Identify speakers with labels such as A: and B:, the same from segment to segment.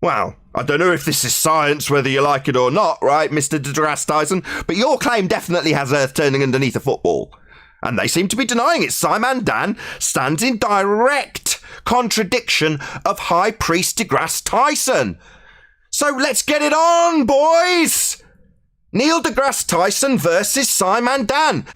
A: Well, I don't know if this is science, whether you like it or not, right, Mr. DeGrasse Tyson, but your claim definitely has Earth turning underneath a football. And they seem to be denying it. SciManDan stands in direct contradiction of High Priest DeGrasse Tyson. So let's get it on, boys! Neil deGrasse Tyson versus SciManDan.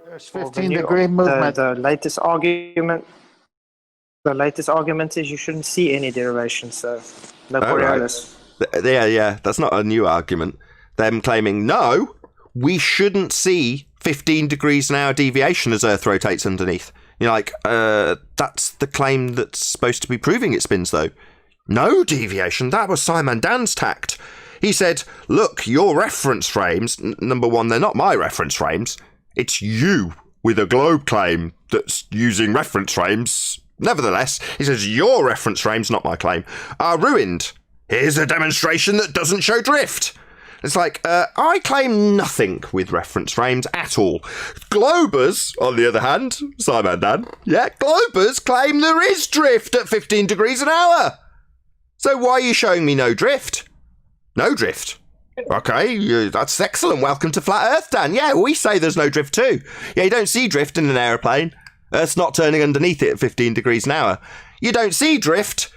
B: There's 15-degree movement.
C: The latest argument is you shouldn't see any derivation, so no Coriolis.
A: Right. Yeah, that's not a new argument. Them claiming, no, we shouldn't see 15 degrees an hour deviation as Earth rotates underneath. You're like, that's the claim that's supposed to be proving it spins, though. No deviation, that was SciManDan's tact. He said, look, your reference frames, number one, they're not my reference frames. It's you with a globe claim that's using reference frames. Nevertheless, he says, your reference frames, not my claim, are ruined. Here's a demonstration that doesn't show drift. It's like, I claim nothing with reference frames at all. Globers, on the other hand, SciManDan, Globers claim there is drift at 15 degrees an hour. So why are you showing me no drift? No drift. Okay, that's excellent. Welcome to Flat Earth, Dan. Yeah, we say there's no drift too. Yeah, you don't see drift in an aeroplane. Earth's not turning underneath it at 15 degrees an hour. You don't see drift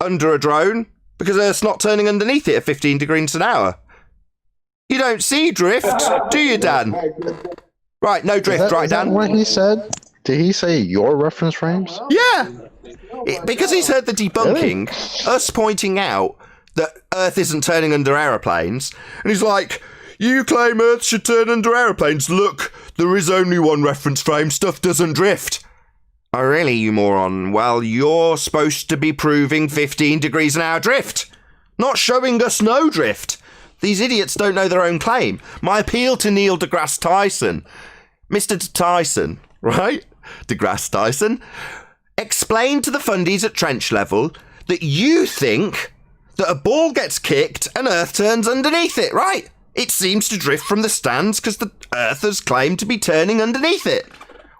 A: under a drone because Earth's not turning underneath it at 15 degrees an hour. You don't see drift, do you, Dan? Right, no drift, right, Dan?
B: Is that what he said? Did he say your reference frames?
A: Yeah. Because he's heard the debunking, us pointing out that Earth isn't turning under aeroplanes, and he's like, you claim Earth should turn under aeroplanes. Look, there is only one reference frame. Stuff doesn't drift. Oh, really, you moron? Well, you're supposed to be proving 15 degrees an hour drift, not showing us no drift. These idiots don't know their own claim. My appeal to Neil deGrasse Tyson, Mr. Tyson, right? deGrasse Tyson, explain to the fundies at trench level that you think that a ball gets kicked and Earth turns underneath it, right? It seems to drift from the stands because the Earthers claim to be turning underneath it.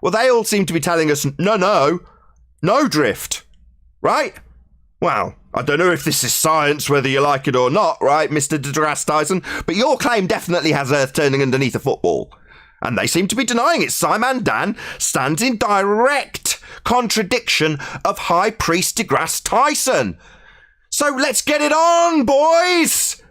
A: Well, they all seem to be telling us, no drift, right? Well, I don't know if this is science, whether you like it or not, right, Mr. DeGrasse Tyson, but your claim definitely has Earth turning underneath a football. And they seem to be denying it. SciManDan stands in direct contradiction of High Priest DeGrasse Tyson. So let's get it on, boys!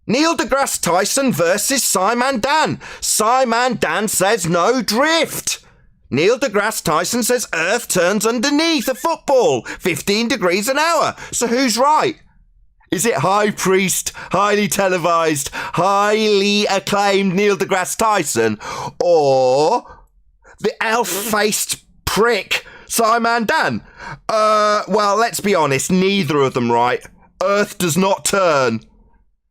A: Neil deGrasse Tyson versus SciManDan. SciManDan says no drift. Neil deGrasse Tyson says Earth turns underneath a football, 15 degrees an hour. So who's right? Is it High Priest, highly televised, highly acclaimed Neil deGrasse Tyson, or the elf-faced prick SciManDan? Well, let's be honest, neither of them right. Earth does not turn.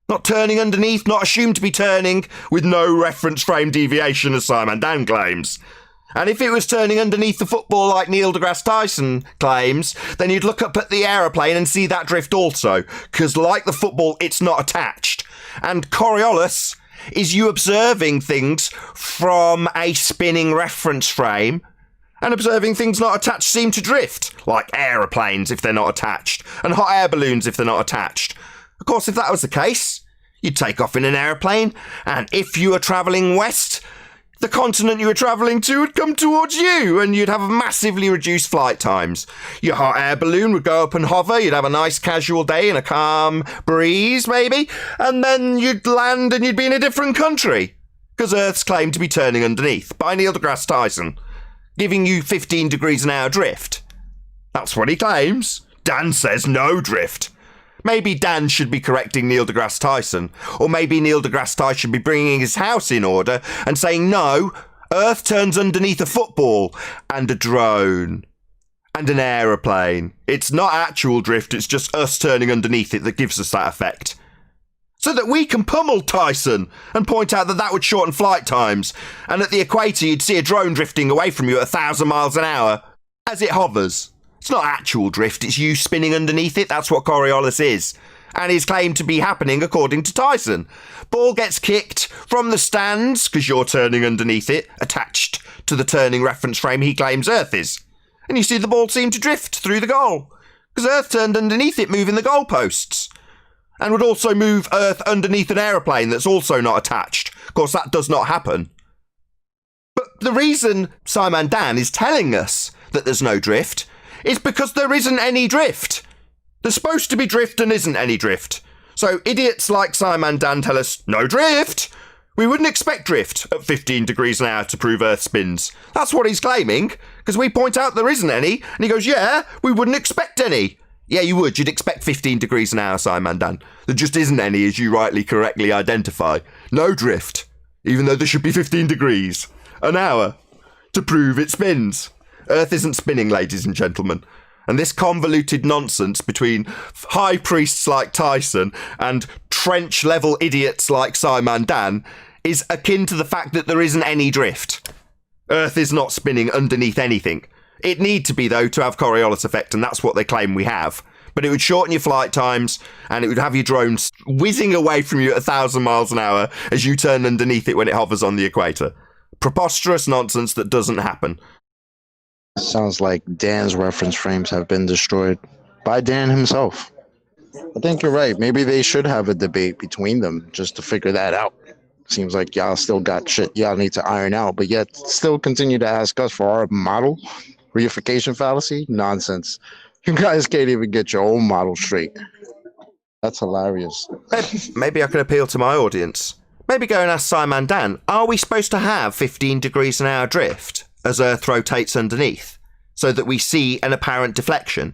A: Not turning underneath, not assumed to be turning, with no reference frame deviation as SciManDan claims. And if it was turning underneath the football like Neil deGrasse Tyson claims, then you'd look up at the aeroplane and see that drift also, because like the football, it's not attached. And Coriolis is you observing things from a spinning reference frame, and observing things not attached seem to drift, like aeroplanes if they're not attached, and hot air balloons if they're not attached. Of course, if that was the case, you'd take off in an aeroplane, and if you were travelling west, the continent you were travelling to would come towards you, and you'd have massively reduced flight times. Your hot air balloon would go up and hover, you'd have a nice casual day in a calm breeze, maybe, and then you'd land and you'd be in a different country, because Earth's claimed to be turning underneath by Neil deGrasse Tyson, giving you 15 degrees an hour drift. That's what he claims. Dan says no drift. Maybe Dan should be correcting Neil deGrasse Tyson, or maybe Neil deGrasse Tyson should be bringing his house in order and saying, no, Earth turns underneath a football and a drone and an aeroplane. It's not actual drift, it's just us turning underneath it that gives us that effect. so that we can pummel Tyson and point out that that would shorten flight times, and at the equator you'd see a drone drifting away from you at 1,000 miles an hour as it hovers. It's not actual drift, it's you spinning underneath it. That's what Coriolis is, and is claimed to be happening according to Tyson. Ball gets kicked from the stands because you're turning underneath it, attached to the turning reference frame he claims Earth is. And you see the ball seem to drift through the goal because Earth turned underneath it, moving the goalposts, and would also move Earth underneath an aeroplane that's also not attached. Of course, that does not happen. But the reason SciManDan is telling us that there's no drift is because there isn't any drift. There's supposed to be drift and isn't any drift. So idiots like SciManDan tell us, no drift. We wouldn't expect drift at 15 degrees an hour to prove Earth spins. That's what he's claiming, because we point out there isn't any, and he goes, yeah, we wouldn't expect any. Yeah, you would. You'd expect 15 degrees an hour, SciManDan. There just isn't any, as you correctly identify. No drift, even though there should be 15 degrees an hour to prove it spins. Earth isn't spinning, ladies and gentlemen. And this convoluted nonsense between high priests like Tyson and trench-level idiots like SciManDan is akin to the fact that there isn't any drift. Earth is not spinning underneath anything. It need to be, though, to have Coriolis effect, and that's what they claim we have. But it would shorten your flight times, and it would have your drones whizzing away from you at 1,000 miles an hour as you turn underneath it when it hovers on the equator. Preposterous nonsense that doesn't happen.
B: Sounds like Dan's reference frames have been destroyed by Dan himself. I think you're right. Maybe they should have a debate between them just to figure that out. Seems like y'all still got shit y'all need to iron out, but yet still continue to ask us for our model reification fallacy? Nonsense. You guys can't even get your own model straight. That's hilarious.
A: Maybe I can appeal to my audience. Maybe go and ask SciManDan, are we supposed to have 15 degrees an hour drift as Earth rotates underneath, so that we see an apparent deflection?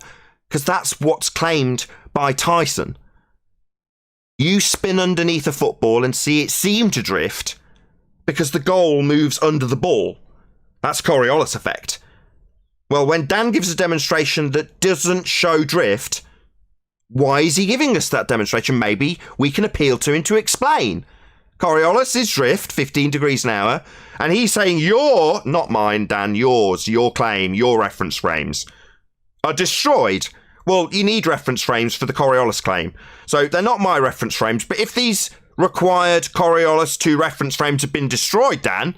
A: Because that's what's claimed by Tyson. You spin underneath a football and see it seem to drift because the goal moves under the ball. That's Coriolis effect. Well, when Dan gives a demonstration that doesn't show drift, why is he giving us that demonstration? Maybe we can appeal to him to explain. Coriolis is drift, 15 degrees an hour, and he's saying your, not mine, Dan, yours, your claim, your reference frames, are destroyed. Well, you need reference frames for the Coriolis claim. So they're not my reference frames, but if these required Coriolis 2 reference frames have been destroyed, Dan,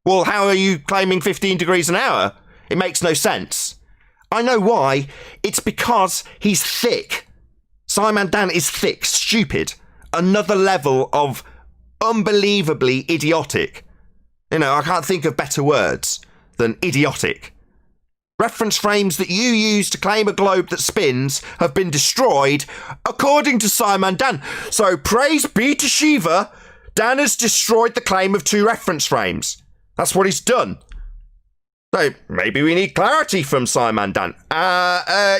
A: well, how are you claiming 15 degrees an hour? It makes no sense. I know why. It's because he's thick. SciManDan is thick, stupid. Another level of unbelievably idiotic. You know, I can't think of better words than idiotic. Reference frames that you use to claim a globe that spins have been destroyed, according to SciManDan. So praise be to Shiva, Dan has destroyed the claim of 2 reference frames. That's what he's done. So maybe we need clarity from SciManDan.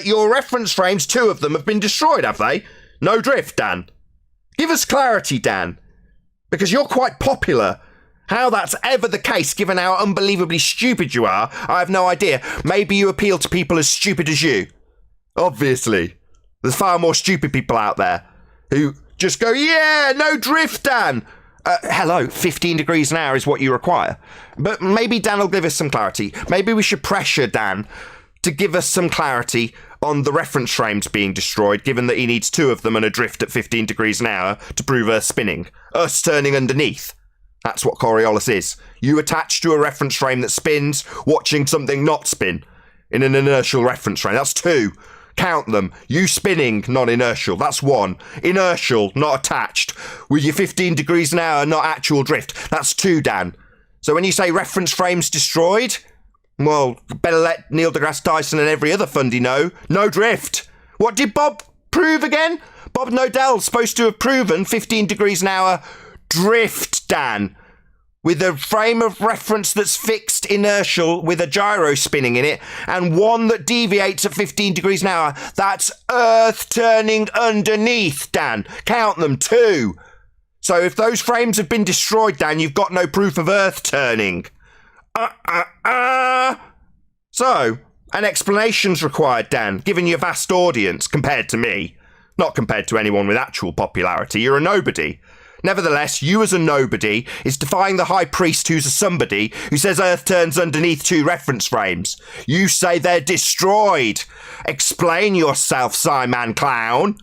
A: Your reference frames, 2 of them have been destroyed, have they? No drift, Dan. Give us clarity, Dan. Because you're quite popular. How that's ever the case, given how unbelievably stupid you are, I have no idea. Maybe you appeal to people as stupid as you. Obviously. There's far more stupid people out there who just go, yeah, no drift, Dan. Hello, 15 degrees an hour is what you require. But maybe Dan will give us some clarity. Maybe we should pressure Dan to give us some clarity on the reference frames being destroyed, given that he needs 2 of them and a drift at 15 degrees an hour to prove Earth spinning. Earth turning underneath. That's what Coriolis is. You attach to a reference frame that spins, watching something not spin in an inertial reference frame. That's 2. Count them. You spinning, non-inertial. That's 1. Inertial, not attached. With your 15 degrees an hour, not actual drift. That's 2, Dan. So when you say reference frames destroyed, well, better let Neil deGrasse Tyson and every other fundy know. No drift. What did Bob prove again? Bob Nodell's supposed to have proven 15 degrees an hour drift, Dan. With a frame of reference that's fixed inertial with a gyro spinning in it, and one that deviates at 15 degrees an hour. That's Earth turning underneath, Dan. Count them, 2. So if those frames have been destroyed, Dan, you've got no proof of Earth turning. So, an explanation's required, Dan, given your vast audience compared to me. Not compared to anyone with actual popularity. You're a nobody. Nevertheless, you as a nobody is defying the high priest who's a somebody who says Earth turns underneath 2 reference frames. You say they're destroyed. Explain yourself, SciMan clown.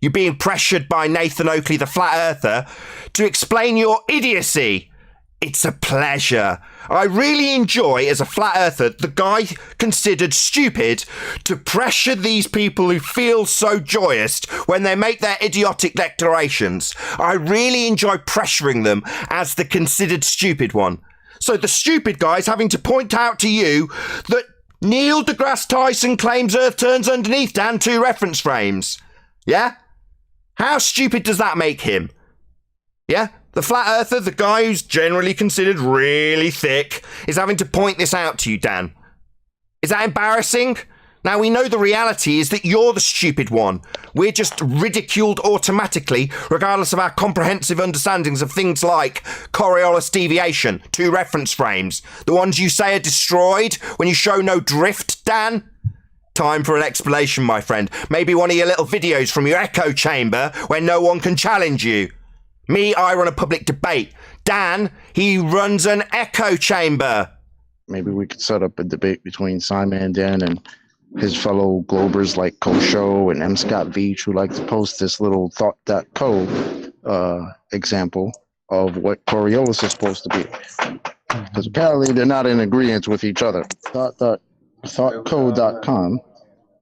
A: You're being pressured by Nathan Oakley, the flat earther, to explain your idiocy. It's a pleasure. I really enjoy, as a flat earther, the guy considered stupid, to pressure these people who feel so joyous when they make their idiotic declarations. I really enjoy pressuring them as the considered stupid one. So the stupid guy's having to point out to you that Neil deGrasse Tyson claims Earth turns underneath, Dan, 2 reference frames. Yeah? How stupid does that make him? Yeah? The flat earther, the guy who's generally considered really thick, is having to point this out to you, Dan. Is that embarrassing? Now, we know the reality is that you're the stupid one. We're just ridiculed automatically, regardless of our comprehensive understandings of things like Coriolis deviation, 2 reference frames, the ones you say are destroyed when you show no drift, Dan. Time for an explanation, my friend. Maybe one of your little videos from your echo chamber where no one can challenge you. Me, I run a public debate. Dan, he runs an echo chamber.
B: Maybe we could set up a debate between SciManDan and his fellow Globers like Kosho and M. Scott Veach, who like to post this little thought.co example of what Coriolis is supposed to be. Because apparently they're not in agreement with each other. Thoughtco.com,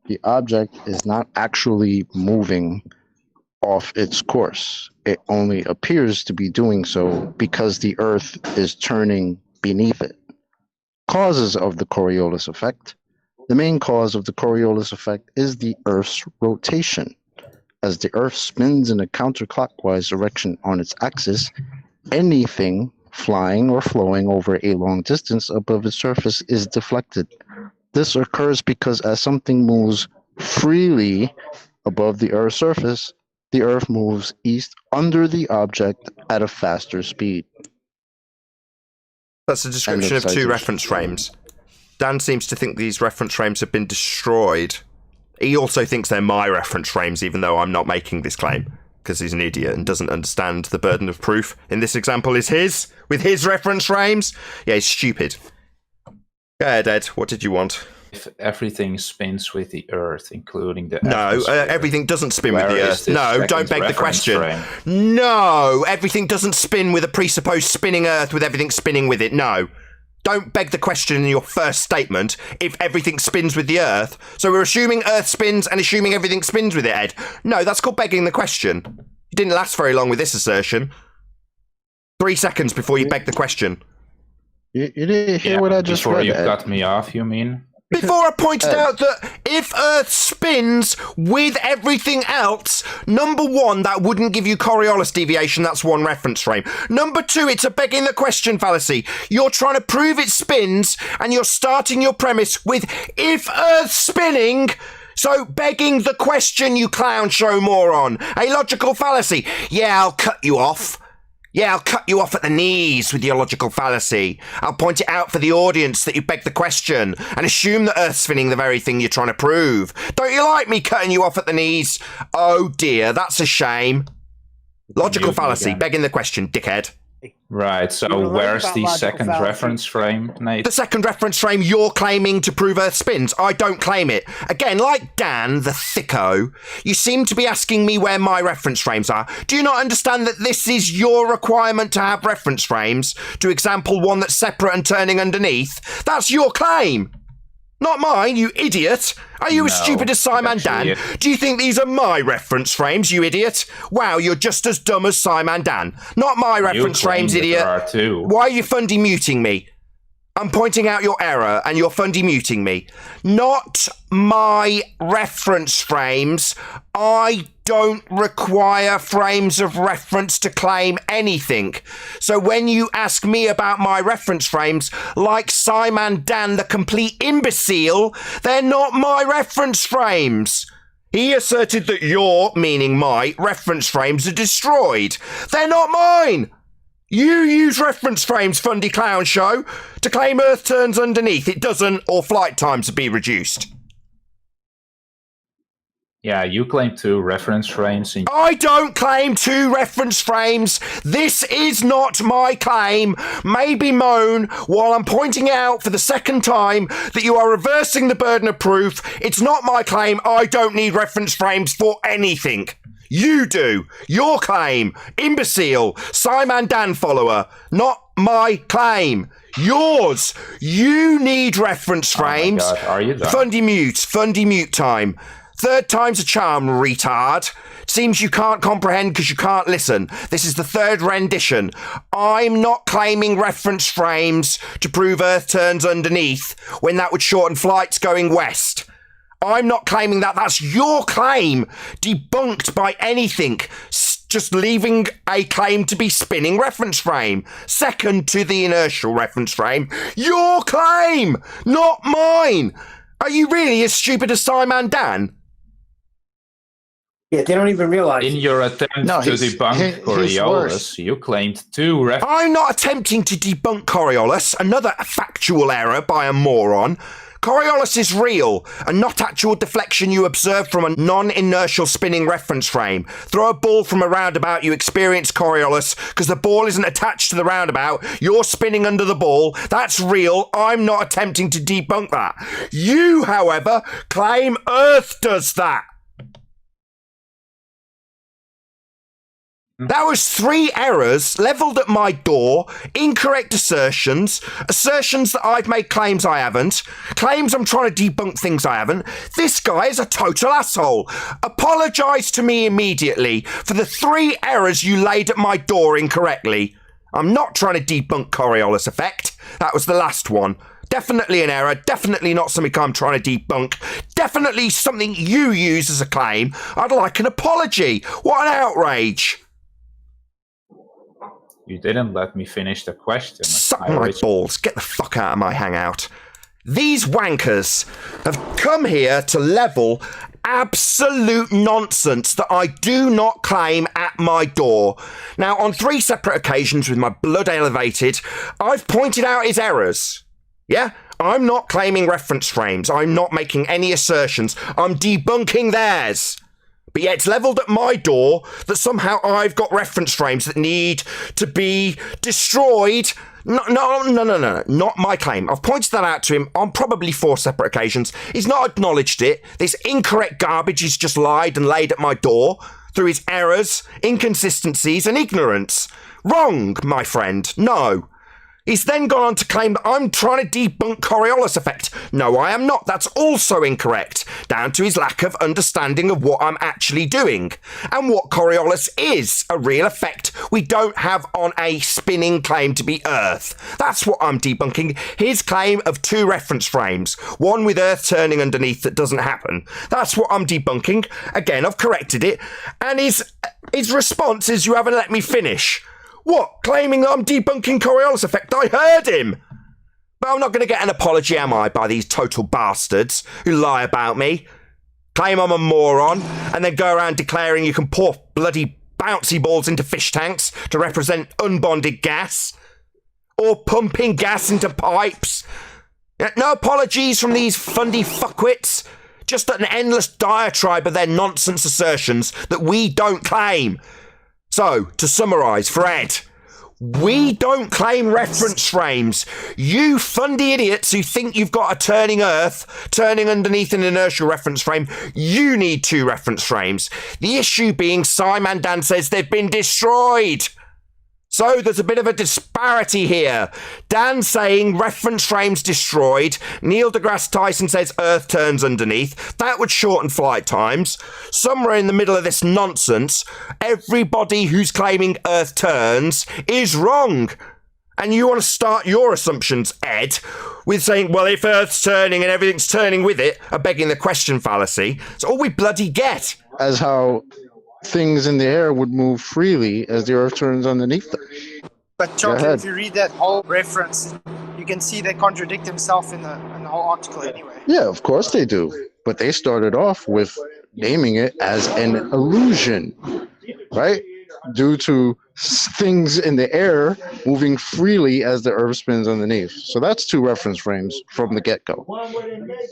B: the object is not actually moving off its course. It only appears to be doing so because the Earth is turning beneath it. Causes of the Coriolis effect. The main cause of the Coriolis effect is the Earth's rotation. As the Earth spins in a counterclockwise direction on its axis, anything flying or flowing over a long distance above its surface is deflected. This occurs because as something moves freely above the Earth's surface, the Earth moves east under the object at a faster speed.
A: That's a description of 2 reference frames. Dan seems to think these reference frames have been destroyed. He also thinks they're my reference frames, even though I'm not making this claim, because he's an idiot and doesn't understand the burden of proof. In this example is his, with his reference frames. Yeah, he's stupid. Go ahead, Ed. What did you want?
D: If everything spins with the Earth, including the
A: No, everything doesn't spin with the Earth. No, don't beg the question.
D: Frame?
A: No, everything doesn't spin with a presupposed spinning Earth with everything spinning with it. No. Don't beg the question in your first statement if everything spins with the Earth. So we're assuming Earth spins and assuming everything spins with it, Ed. No, that's called begging the question. You didn't last very long with this assertion. 3 seconds before you beg the question.
B: You didn't hear what I just
D: before
B: read,
D: you
B: Ed.
D: cut me off, you mean?
A: Before I pointed out that if Earth spins with everything else, number 1, that wouldn't give you Coriolis deviation, that's 1 reference frame. Number 2, it's a begging the question fallacy. You're trying to prove it spins, and you're starting your premise with if Earth's spinning, so begging the question, you clown show moron. A logical fallacy. Yeah, I'll cut you off. Yeah, I'll cut you off at the knees with your logical fallacy. I'll point it out for the audience that you beg the question and assume that Earth's spinning the very thing you're trying to prove. Don't you like me cutting you off at the knees? Oh dear, that's a shame. Logical fallacy, begging the question, dickhead.
D: Right, so where's the second reference frame, Nate?
A: The second reference frame you're claiming to prove Earth spins. I don't claim it. Again, like Dan, the thicko, you seem to be asking me where my reference frames are. Do you not understand that this is your requirement to have reference frames? To example one that's separate and turning underneath? That's your claim. Not mine, you idiot. Are you as stupid as SciManDan? Do you think these are my reference frames, you idiot? Wow, you're just as dumb as SciManDan. Not my reference frames, idiot.
D: There are 2.
A: Why are you fundy muting me? I'm pointing out your error and you're fundy muting me. Not my reference frames. I don't require frames of reference to claim anything. So when you ask me about my reference frames, like SciManDan, the complete imbecile, they're not my reference frames. He asserted that your, meaning my, reference frames are destroyed. They're not mine. You use reference frames, fundy clown show, to claim Earth turns underneath. It doesn't, or flight times would be reduced.
D: Yeah, you claim 2 reference frames.
A: I don't claim 2 reference frames. This is not my claim. Maybe moan while I'm pointing out for the second time that you are reversing the burden of proof. It's not my claim. I don't need reference frames for anything. You do. Your claim. Imbecile. SciManDan follower. Not my claim. Yours. You need reference frames.
D: Oh my God, are you done?
A: Fundy mute time. 3rd time's a charm, retard. Seems you can't comprehend because you can't listen. This is the 3rd rendition. I'm not claiming reference frames to prove Earth turns underneath when that would shorten flights going west. I'm not claiming that. That's your claim. Debunked by anything. Just leaving a claim to be spinning reference frame. Second to the inertial reference frame. Your claim, not mine. Are you really as stupid as SciManDan?
C: Yeah, they don't even realize.
D: In your attempt to debunk Coriolis, you claimed 2 reference.
A: I'm not attempting to debunk Coriolis, another factual error by a moron. Coriolis is real, and not actual deflection you observe from a non-inertial spinning reference frame. Throw a ball from a roundabout, you experience Coriolis, because the ball isn't attached to the roundabout, you're spinning under the ball. That's real. I'm not attempting to debunk that. You, however, claim Earth does that. That was 3 errors levelled at my door, incorrect assertions that I've made claims I haven't, claims I'm trying to debunk things I haven't. This guy is a total asshole. Apologise to me immediately for the 3 errors you laid at my door incorrectly. I'm not trying to debunk Coriolis effect. That was the last one. Definitely an error, definitely not something I'm trying to debunk, definitely something you use as a claim. I'd like an apology. What an outrage.
D: You didn't let me finish the question.
A: Suck my balls. Get the fuck out of my hangout. These wankers have come here to level absolute nonsense that I do not claim at my door. Now, on 3 separate occasions with my blood elevated, I've pointed out his errors. Yeah? I'm not claiming reference frames. I'm not making any assertions. I'm debunking theirs. But yet it's levelled at my door that somehow I've got reference frames that need to be destroyed. No, not my claim. I've pointed that out to him on probably 4 separate occasions. He's not acknowledged it. This incorrect garbage he's just lied and laid at my door through his errors, inconsistencies and ignorance. Wrong, my friend. No. He's then gone on to claim that I'm trying to debunk Coriolis effect. No, I am not. That's also incorrect, down to his lack of understanding of what I'm actually doing and what Coriolis is, a real effect we don't have on a spinning claim to be Earth. That's what I'm debunking. His claim of 2 reference frames, one with Earth turning underneath that doesn't happen. That's what I'm debunking. Again, I've corrected it. And his response is, you haven't let me finish. What? Claiming that I'm debunking Coriolis effect? I heard him! But I'm not going to get an apology, am I, by these total bastards who lie about me, claim I'm a moron, and then go around declaring you can pour bloody bouncy balls into fish tanks to represent unbonded gas, or pumping gas into pipes. No apologies from these fundy fuckwits. Just an endless diatribe of their nonsense assertions that we don't claim. So, to summarise, Fred, we don't claim reference frames. You fundy idiots who think you've got a turning Earth, turning underneath an inertial reference frame, you need 2 reference frames. The issue being SciManDan says they've been destroyed. So there's a bit of a disparity here. Dan saying reference frames destroyed. Neil deGrasse Tyson says Earth turns underneath. That would shorten flight times. Somewhere in the middle of this nonsense, everybody who's claiming Earth turns is wrong. And you want to start your assumptions, Ed, with saying, well, if Earth's turning and everything's turning with it, a begging the question fallacy. It's all we bloody get.
B: As how things in the air would move freely as the Earth turns underneath them.
C: But Chuck, if you read that whole reference, you can see they contradict themselves in the whole article anyway.
B: Yeah, of course they do. But they started off with naming it as an illusion, right? Due to things in the air moving freely as the Earth spins underneath. So that's 2 reference frames from the get-go.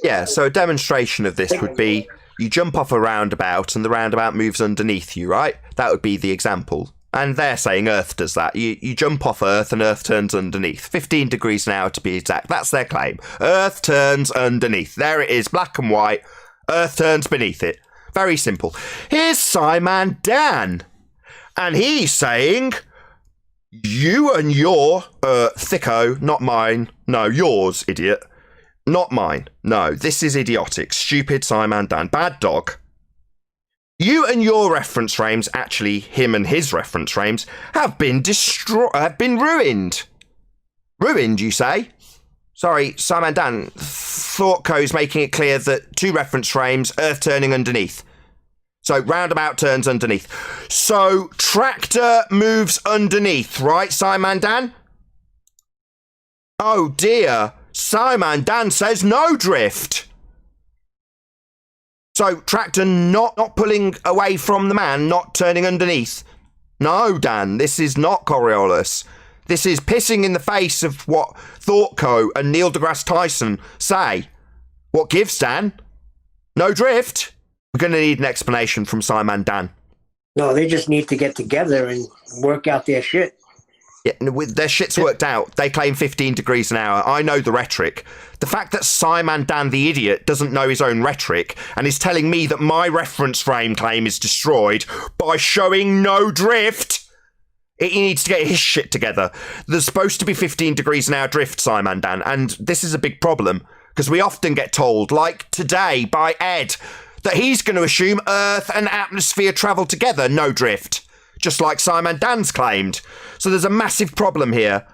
A: Yeah, so a demonstration of this would be You jump off a roundabout and the roundabout moves underneath you, right? That would be the example. And they're saying Earth does that. You jump off Earth and Earth turns underneath. 15 degrees an hour to be exact. That's their claim. Earth turns underneath. There it is, black and white. Earth turns beneath it. Very simple. Here's SciManDan. And he's saying, you and your, thicko, not mine. No, yours, idiot. Not mine. No, this is idiotic. Stupid SciManDan. Bad dog. You and your reference frames, actually him and his reference frames, have been ruined. Ruined, you say? Sorry, SciManDan. ThoughtCo's making it clear that 2 reference frames, Earth turning underneath. So roundabout turns underneath. So tractor moves underneath, right, SciManDan? Oh dear. SciManDan says no drift. So tractor not pulling away from the man, not turning underneath. No, Dan, this is not Coriolis. This is pissing in the face of what ThoughtCo and Neil deGrasse Tyson say. What gives, Dan? No drift? We're going to need an explanation from SciManDan.
E: No, they just need to get together and work out their shit.
A: Yeah, their shit's worked out. They claim 15 degrees an hour. I know the rhetoric. The fact that SciManDan the idiot doesn't know his own rhetoric and is telling me that my reference frame claim is destroyed by showing no drift, he needs to get his shit together. There's supposed to be 15 degrees an hour drift, SciManDan, and this is a big problem because we often get told, like today by Ed, that he's going to assume Earth and atmosphere travel together, no drift. Just like SciManDan's claimed. So there's a massive problem here.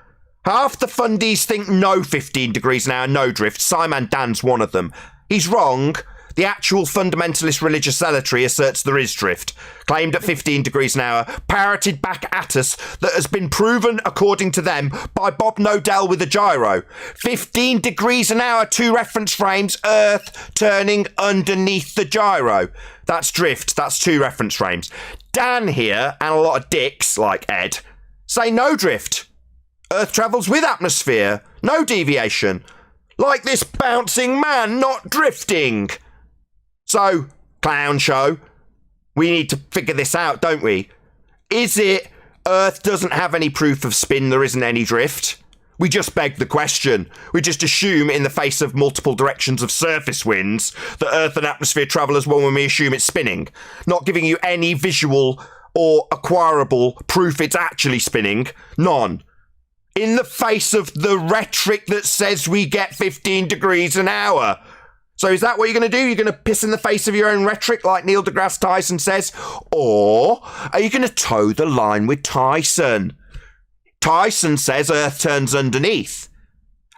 A: Half the fundies think no 15 degrees an hour, no drift. SciManDan's one of them. He's wrong. The actual fundamentalist religious zealotry asserts there is drift. Claimed at 15 degrees an hour, parroted back at us, that has been proven, according to them, by Bob Nodell with a gyro. 15 degrees an hour, 2 reference frames, Earth turning underneath the gyro. That's drift. That's 2 reference frames. Dan here, and a lot of dicks like Ed, say no drift. Earth travels with atmosphere. No deviation. Like this bouncing man not drifting. So, clown show, we need to figure this out, don't we? Is it Earth doesn't have any proof of spin, there isn't any drift? We just beg the question. We just assume in the face of multiple directions of surface winds that Earth and atmosphere travel as one when we assume it's spinning, not giving you any visual or acquirable proof it's actually spinning. None. In the face of the rhetoric that says we get 15 degrees an hour. So is that what you're going to do? You're going to piss in the face of your own rhetoric like Neil deGrasse Tyson says? Or are you going to toe the line with Tyson? Tyson says Earth turns underneath.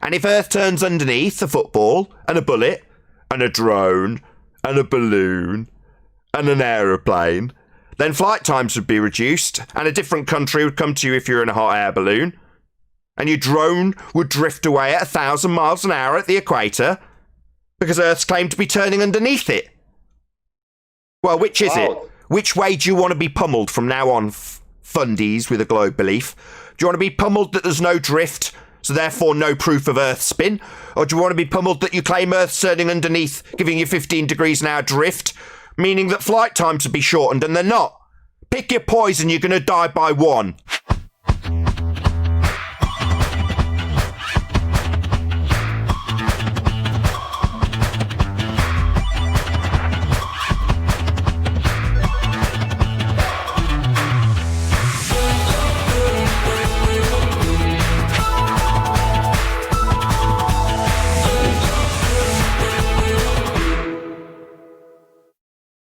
A: And if Earth turns underneath a football and a bullet and a drone and a balloon and an aeroplane, then flight times would be reduced and a different country would come to you if you're in a hot air balloon. And your drone would drift away at 1,000 miles an hour at the equator because Earth's claimed to be turning underneath it. Well, which is it? Which way do you want to be pummeled from now on, fundies with a globe belief? Do you want to be pummeled that there's no drift, so therefore no proof of Earth spin? Or do you want to be pummeled that you claim Earth's turning underneath, giving you 15 degrees an hour drift, meaning that flight times would be shortened and they're not? Pick your poison, you're going to die by one.